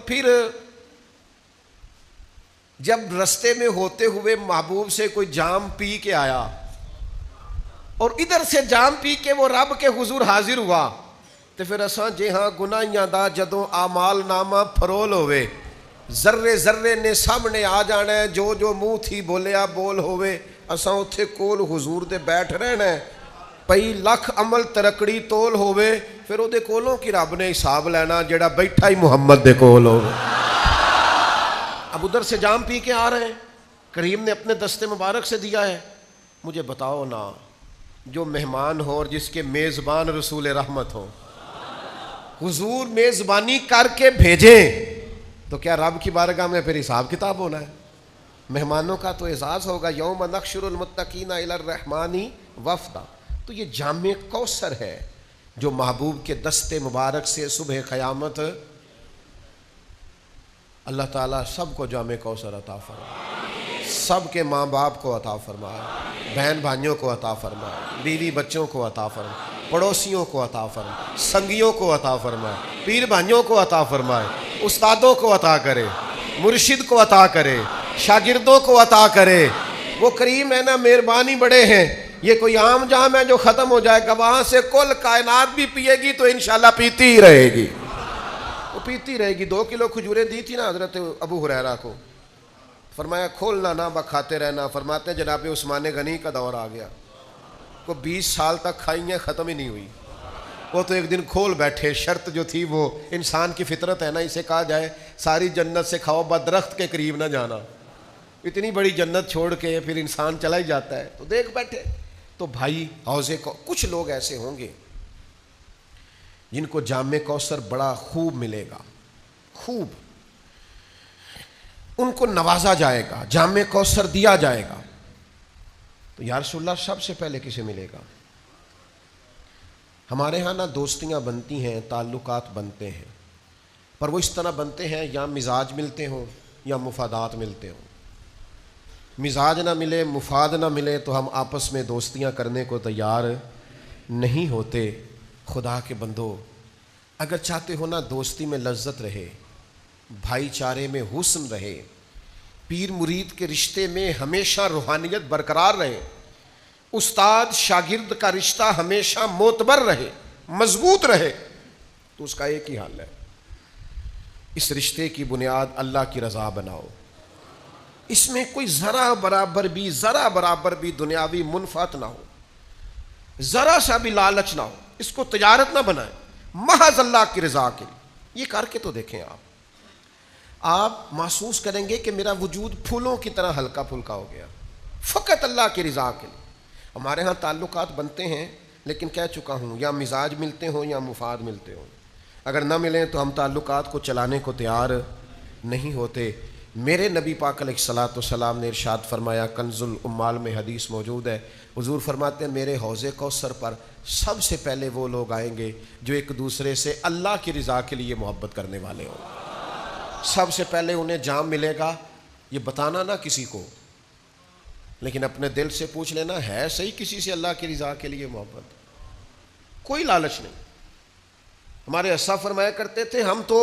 پھر جب رستے میں ہوتے ہوئے محبوب سے کوئی جام پی کے آیا اور ادھر سے جام پی کے وہ رب کے حضور حاضر ہوا تو پھر اساں جے ہاں گناہیاں دا جدوں اعمال نامہ فرول ہوئے ذرے ذرے نے سامنے آ جانا ہے، جو جو منہ تھی بولیا بول ہوئے، اساں اتھے کول حضور دے بیٹھ رہنا ہے، پئی لکھ عمل ترکڑی تول ہوئے، پھر او دے کولوں کی رب نے حساب لینا جڑا بیٹھا ہی محمد دے کول ہوئے۔ اب ادھر سے جام پی کے آ رہے ہیں، کریم نے اپنے دستے مبارک سے دیا ہے، مجھے بتاؤ نا جو مہمان ہو اور جس کے میزبان رسول رحمت ہو، حضور میزبانی کر کے بھیجیں تو کیا رب کی بارگاہ میں پھر حساب کتاب ہونا ہے؟ مہمانوں کا تو اعزاز ہوگا، یوم نحشر المتقین الی الرحمن وفدا۔ تو یہ جامع کوثر ہے جو محبوب کے دستے مبارک سے صبح قیامت اللہ تعالیٰ سب کو جامع کوثر عطا فرمائے، سب کے ماں باپ کو عطا فرمائے، بہن بھائیوں کو عطا فرمائے، بیوی بچوں کو عطا فرمائے، پڑوسیوں کو عطا فرمائے، سنگیوں کو عطا فرمائے، پیر بھائیوں کو عطا فرمائے، استادوں کو عطا کرے، مرشد کو عطا کرے، شاگردوں کو عطا کرے۔ وہ کریم ہے نا، مہربانی بڑے ہیں، یہ کوئی عام جام ہے جو ختم ہو جائے گا، وہاں سے کل کائنات بھی پیے گی تو انشاءاللہ پیتی ہی رہے گی، وہ پیتی رہے گی۔ 2 کلو کھجوریں دی تھی نا حضرت ابو ہریرہ کو، فرمایا کھولنا نہ بکھاتے رہنا، فرماتے ہیں جناب عثمان غنی کا دور آ گیا، کو 20 سال تک کھائی ہیں ختم ہی نہیں ہوئی، وہ تو ایک دن کھول بیٹھے۔ شرط جو تھی وہ انسان کی فطرت ہے نا، اسے کہا جائے ساری جنت سے کھاؤ بدرخت کے قریب نہ جانا، اتنی بڑی جنت چھوڑ کے پھر انسان چلا ہی جاتا ہے، تو دیکھ بیٹھے۔ تو بھائی حوضے کو کچھ لوگ ایسے ہوں گے جن کو جامع کوثر بڑا خوب ملے گا، خوب ان کو نوازا جائے گا، جامع کوثر دیا جائے گا۔ تو یا رسول اللہ سب سے پہلے کسے ملے گا؟ ہمارے ہاں نا دوستیاں بنتی ہیں، تعلقات بنتے ہیں، پر وہ اس طرح بنتے ہیں یا مزاج ملتے ہوں یا مفادات ملتے ہوں۔ مزاج نہ ملے، مفاد نہ ملے تو ہم آپس میں دوستیاں کرنے کو تیار نہیں ہوتے۔ خدا کے بندو، اگر چاہتے ہو نا دوستی میں لذت رہے، بھائی چارے میں حسن رہے، پیر مرید کے رشتے میں ہمیشہ روحانیت برقرار رہے، استاد شاگرد کا رشتہ ہمیشہ معتبر رہے، مضبوط رہے، تو اس کا ایک ہی حال ہے، اس رشتے کی بنیاد اللہ کی رضا بناؤ، اس میں کوئی ذرا برابر بھی دنیاوی منفعت نہ ہو، ذرا سا بھی لالچ نہ ہو، اس کو تجارت نہ بنائیں، محض اللہ کی رضا کے لیے۔ یہ کر کے تو دیکھیں، آپ محسوس کریں گے کہ میرا وجود پھولوں کی طرح ہلکا پھلکا ہو گیا، فقط اللہ کی رضا کے لیے۔ ہمارے ہاں تعلقات بنتے ہیں، لیکن کہہ چکا ہوں یا مزاج ملتے ہوں یا مفاد ملتے ہوں، اگر نہ ملیں تو ہم تعلقات کو چلانے کو تیار نہیں ہوتے۔ میرے نبی پاک علیہ الصلوۃ والسلام نے ارشاد فرمایا، کنز الامال میں حدیث موجود ہے، حضور فرماتے ہیں میرے حوض کوثر پر سب سے پہلے وہ لوگ آئیں گے جو ایک دوسرے سے اللہ کی رضا کے لیے محبت کرنے والے ہوں۔ سب سے پہلے انہیں جام ملے گا، یہ بتانا نہ کسی کو، لیکن اپنے دل سے پوچھ لینا ہے صحیح کسی سے اللہ کی رضا کے لیے محبت؟ کوئی لالچ نہیں۔ ہمارے اسا فرمایا کرتے تھے ہم تو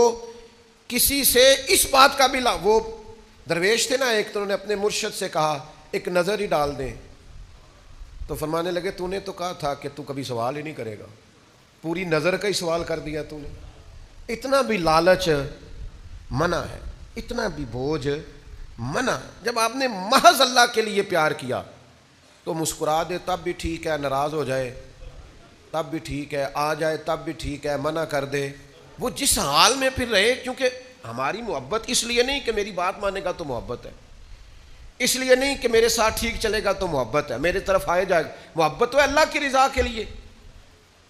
کسی سے اس بات کا بھی وہ درویش تھے نا، ایک تو انہوں نے اپنے مرشد سے کہا ایک نظر ہی ڈال دیں، تو فرمانے لگے تو نے تو کہا تھا کہ تو کبھی سوال ہی نہیں کرے گا، پوری نظر کا ہی سوال کر دیا تو نے۔ اتنا بھی لالچ منع ہے، اتنا بھی بوجھ منع ہے۔ جب آپ نے محض اللہ کے لیے پیار کیا تو مسکرا دے تب بھی ٹھیک ہے، ناراض ہو جائے تب بھی ٹھیک ہے، آ جائے تب بھی ٹھیک ہے، منع کر دے، وہ جس حال میں پھر رہے، کیونکہ ہماری محبت اس لیے نہیں کہ میری بات مانے گا تو محبت ہے، اس لیے نہیں کہ میرے ساتھ ٹھیک چلے گا تو محبت ہے، میرے طرف آئے جائے گا، محبت تو ہے اللہ کی رضا کے لیے۔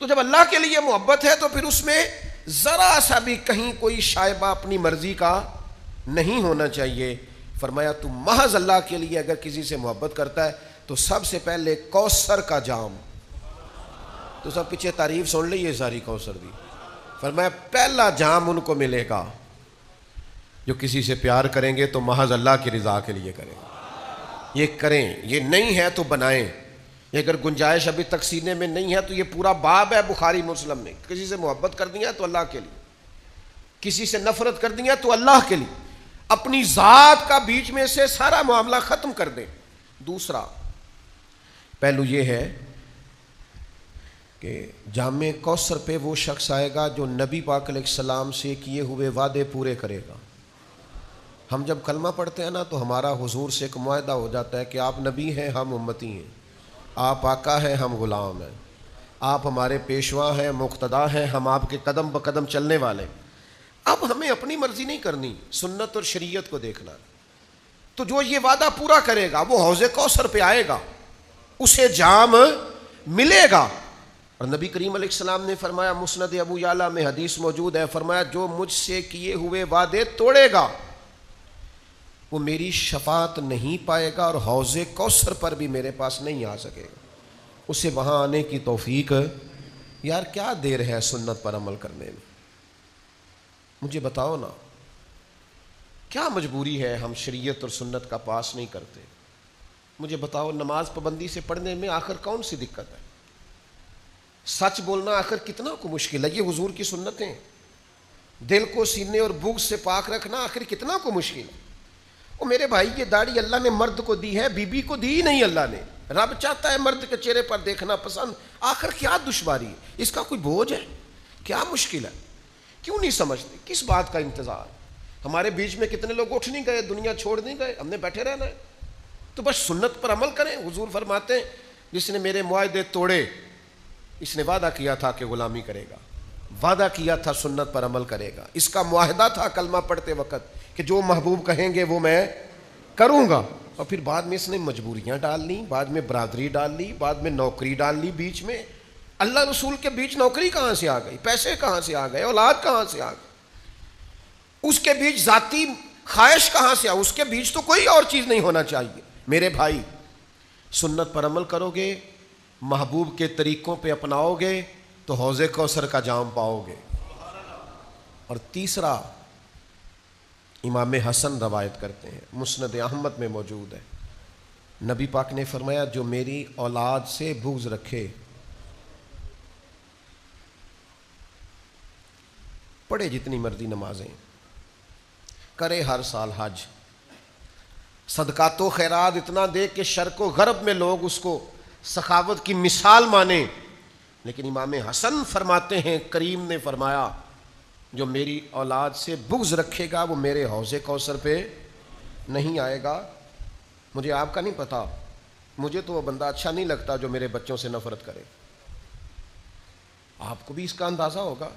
تو جب اللہ کے لیے محبت ہے تو پھر اس میں ذرا سا بھی کہیں کوئی شائبہ اپنی مرضی کا نہیں ہونا چاہیے۔ فرمایا تو محض اللہ کے لیے اگر کسی سے محبت کرتا ہے تو سب سے پہلے کوثر کا جام، تو سب پیچھے تعریف سن لی یہ ساری کوثر دی، فرمایا پہلا جام ان کو ملے گا جو کسی سے پیار کریں گے تو محض اللہ کی رضا کے لیے کریں گے۔ یہ کریں، یہ نہیں ہے تو بنائیں، یہ اگر گنجائش ابھی تک سینے میں نہیں ہے تو یہ پورا باب ہے بخاری مسلم میں، کسی سے محبت کرنی ہے تو اللہ کے لیے، کسی سے نفرت کر دیا تو اللہ کے لیے، اپنی ذات کا بیچ میں سے سارا معاملہ ختم کر دیں۔ دوسرا پہلو یہ ہے کہ جامع کوثر پہ وہ شخص آئے گا جو نبی پاک علیہ السلام سے کیے ہوئے وعدے پورے کرے گا۔ ہم جب کلمہ پڑھتے ہیں نا تو ہمارا حضور سے ایک معاہدہ ہو جاتا ہے کہ آپ نبی ہیں، ہم امتی ہیں، آپ آقا ہیں، ہم غلام ہیں، آپ ہمارے پیشوا ہیں، مقتدا ہیں، ہم آپ کے قدم بقدم چلنے والے ہیں۔ اب ہمیں اپنی مرضی نہیں کرنی، سنت اور شریعت کو دیکھنا۔ تو جو یہ وعدہ پورا کرے گا وہ حوض کوثر پہ آئے گا، اسے جام ملے گا۔ اور نبی کریم علیہ السلام نے فرمایا، مسند ابو یعلا میں حدیث موجود ہے، فرمایا جو مجھ سے کیے ہوئے وعدے توڑے گا وہ میری شفاعت نہیں پائے گا اور حوض کوثر پر بھی میرے پاس نہیں آ سکے گا۔ اسے وہاں آنے کی توفیق، یار کیا دیر ہے سنت پر عمل کرنے میں؟ مجھے بتاؤ نا، کیا مجبوری ہے ہم شریعت اور سنت کا پاس نہیں کرتے؟ مجھے بتاؤ، نماز پابندی سے پڑھنے میں آخر کون سی دقت ہے؟ سچ بولنا آخر کتنا کو مشکل ہے؟ یہ حضور کی سنتیں۔ دل کو سینے اور بغض سے پاک رکھنا آخر کتنا کو مشکل ہے؟ وہ میرے بھائی، یہ داڑھی اللہ نے مرد کو دی ہے، بی بی کو دی نہیں اللہ نے۔ رب چاہتا ہے مرد کے چہرے پر دیکھنا پسند، آخر کیا دشواری ہے؟ اس کا کوئی بوجھ ہے؟ کیا مشکل ہے؟ کیوں نہیں سمجھتے؟ کس بات کا انتظار؟ ہمارے بیچ میں کتنے لوگ اٹھ نہیں گئے، دنیا چھوڑ نہیں گئے، ہم نے بیٹھے رہنا ہے؟ تو بس سنت پر عمل کریں۔ حضور فرماتے ہیں جس نے میرے معاہدے توڑے، اس نے وعدہ کیا تھا کہ غلامی کرے گا، وعدہ کیا تھا سنت پر عمل کرے گا، اس کا معاہدہ تھا کلمہ پڑھتے وقت کہ جو محبوب کہیں گے وہ میں کروں گا۔ اور پھر بعد میں اس نے مجبوریاں ڈال لی، بعد میں برادری ڈال لی، بعد میں نوکری ڈال لی بیچ میں۔ اللہ رسول کے بیچ نوکری کہاں سے آ گئی؟ پیسے کہاں سے آ گئے؟ اولاد کہاں سے آ گئی؟ اس کے بیچ ذاتی خواہش کہاں سے آ؟ اس کے بیچ تو کوئی اور چیز نہیں ہونا چاہیے۔ میرے بھائی، سنت پر عمل کرو گے، محبوب کے طریقوں پہ اپناؤ گے تو حوض کوثر کا جام پاؤ گے۔ اور تیسرا، امام حسن روایت کرتے ہیں، مسند احمد میں موجود ہے، نبی پاک نے فرمایا جو میری اولاد سے بغض رکھے، پڑھے جتنی مرضی نمازیں، کرے ہر سال حج، صدقات و خیرات اتنا دے کہ شرق و غرب میں لوگ اس کو سخاوت کی مثال مانیں، لیکن امام حسن فرماتے ہیں، کریم نے فرمایا جو میری اولاد سے بغض رکھے گا وہ میرے حوض کوثر پہ نہیں آئے گا۔ مجھے آپ کا نہیں پتا، مجھے تو وہ بندہ اچھا نہیں لگتا جو میرے بچوں سے نفرت کرے۔ آپ کو بھی اس کا اندازہ ہوگا۔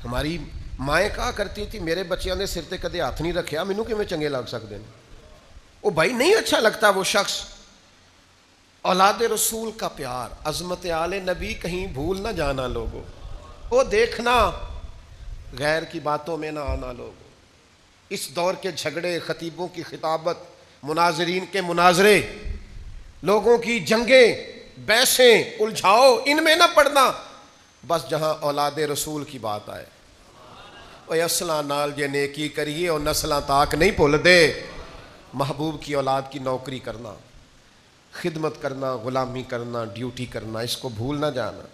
ہماری مائیں کہا کرتی تھی میرے بچیاں نے سر تے کدے ہاتھ نہیں رکھیا، مینوں کیویں چنگے لگ سکتے ہیں؟ وہ بھائی نہیں اچھا لگتا وہ شخص۔ اولاد رسول کا پیار، عظمت آل نبی کہیں بھول نہ جانا لوگوں، وہ دیکھنا، غیر کی باتوں میں نہ آنا لوگوں۔ اس دور کے جھگڑے، خطیبوں کی خطابت، مناظرین کے مناظرے، لوگوں کی جنگیں، بحثیں، الجھاؤ، ان میں نہ پڑنا، بس جہاں اولاد رسول کی بات آئے، اوے اصلاں نال جے نیکی کریے اور نسلاں تاک نہیں بھول دے۔ محبوب کی اولاد کی نوکری کرنا، خدمت کرنا، غلامی کرنا، ڈیوٹی کرنا، اس کو بھول نہ جانا۔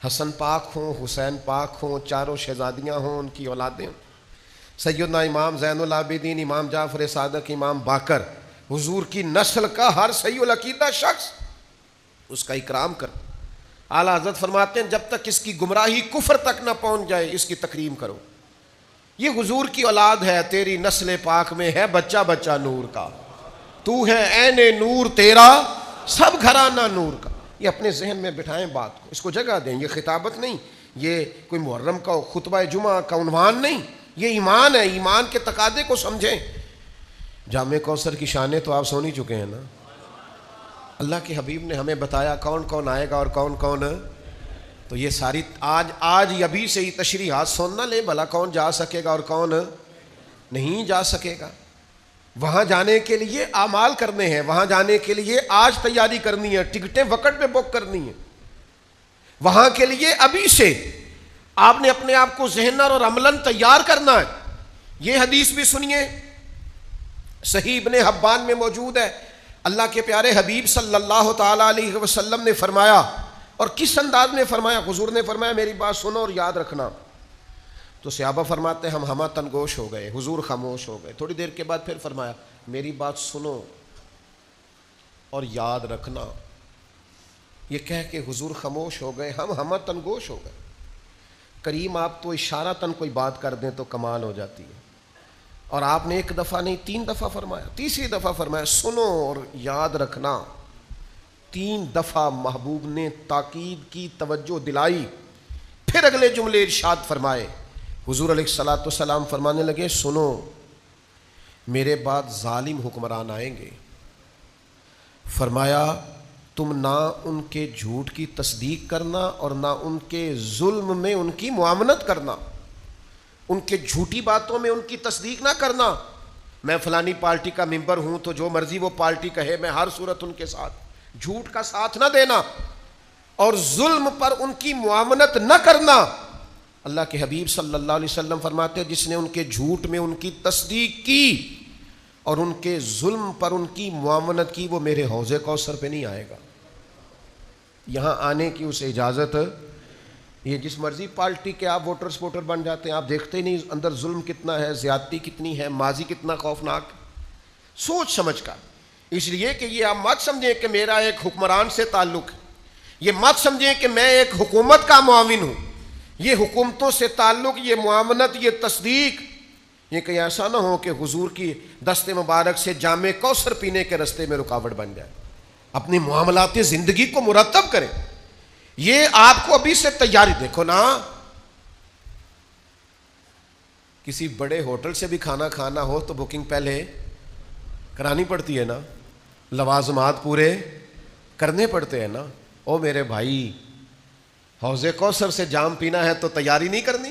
حسن پاک ہوں، حسین پاک ہوں، چاروں شہزادیاں ہوں، ان کی اولادیں ہوں، سیدنا امام زین العابدین، امام جعفر صادق، امام باقر، حضور کی نسل کا ہر صحیح العقیدہ شخص اس کا اکرام کر۔ اعلیٰ حضرت فرماتے ہیں جب تک اس کی گمراہی کفر تک نہ پہنچ جائے اس کی تکریم کرو۔ یہ حضور کی اولاد ہے، تیری نسل پاک میں ہے بچہ بچہ نور کا، تو ہے عین نور تیرا سب گھرانہ نور کا۔ یہ اپنے ذہن میں بٹھائیں بات کو، اس کو جگہ دیں۔ یہ خطابت نہیں، یہ کوئی محرم کا خطبہ جمعہ کا عنوان نہیں، یہ ایمان ہے، ایمان کے تقاضے کو سمجھیں۔ جامع کوثر کی شانیں تو آپ سن ہی چکے ہیں نا۔ اللہ کے حبیب نے ہمیں بتایا کون کون آئے گا اور کون کون، تو یہ ساری آج ابھی سے ہی تشریحات سن نہ لیں، بھلا کون جا سکے گا اور کون نہیں جا سکے گا۔ وہاں جانے کے لیے اعمال کرنے ہیں، وہاں جانے کے لیے آج تیاری کرنی ہے، ٹکٹیں وقت پہ بک کرنی ہیں۔ وہاں کے لیے ابھی سے آپ نے اپنے آپ کو ذہناً اور عملاً تیار کرنا ہے۔ یہ حدیث بھی سنیے، صحیح ابن حبان میں موجود ہے، اللہ کے پیارے حبیب صلی اللہ تعالی علیہ وسلم نے فرمایا، اور کس انداز میں فرمایا؟ حضور نے فرمایا میری بات سنو اور یاد رکھنا، تو صحابہ فرماتے ہم ہمہ تنگوش ہو گئے، حضور خاموش ہو گئے. تھوڑی دیر کے بعد پھر فرمایا میری بات سنو اور یاد رکھنا. یہ کہہ کے حضور خاموش ہو گئے، ہم ہمہ تنگوش ہو گئے. کریم آپ تو اشارتاً کوئی بات کر دیں تو کمال ہو جاتی ہے، اور آپ نے ایک دفعہ نہیں 3 دفعہ فرمایا. تیسری دفعہ فرمایا سنو اور یاد رکھنا. 3 دفعہ محبوب نے تاکید کی، توجہ دلائی. پھر اگلے جملے ارشاد فرمائے. حضور علیہ الصلوۃ والسلام فرمانے لگے سنو میرے بعد ظالم حکمران آئیں گے. فرمایا تم نہ ان کے جھوٹ کی تصدیق کرنا اور نہ ان کے ظلم میں ان کی معاونت کرنا. ان کے جھوٹی باتوں میں ان کی تصدیق نہ کرنا. میں فلانی پارٹی کا ممبر ہوں تو جو مرضی وہ پارٹی کہے میں ہر صورت ان کے ساتھ. جھوٹ کا ساتھ نہ دینا اور ظلم پر ان کی معاونت نہ کرنا. اللہ کے حبیب صلی اللہ علیہ وسلم فرماتے ہیں جس نے ان کے جھوٹ میں ان کی تصدیق کی اور ان کے ظلم پر ان کی معاونت کی وہ میرے حوض کوثر پہ نہیں آئے گا. یہاں آنے کی اسے اجازت. یہ جس مرضی پارٹی کے آپ ووٹر سپورٹر بن جاتے ہیں، آپ دیکھتے ہی نہیں اندر ظلم کتنا ہے، زیادتی کتنی ہے، ماضی کتنا خوفناک. سوچ سمجھ کر. اس لیے کہ یہ آپ مت سمجھیں کہ میرا ایک حکمران سے تعلق ہے، یہ مت سمجھیں کہ میں ایک حکومت کا معاون ہوں. یہ حکومتوں سے تعلق، یہ معاونت، یہ تصدیق، یہ کہیں ایسا نہ ہو کہ حضور کی دست مبارک سے جام کوثر پینے کے راستے میں رکاوٹ بن جائے. اپنی معاملات زندگی کو مرتب کریں. یہ آپ کو ابھی سے تیاری. دیکھو نا، کسی بڑے ہوٹل سے بھی کھانا کھانا ہو تو بکنگ پہلے کرانی پڑتی ہے نا، لوازمات پورے کرنے پڑتے ہیں نا. او میرے بھائی، حوض کوثر سے جام پینا ہے تو تیاری نہیں کرنی؟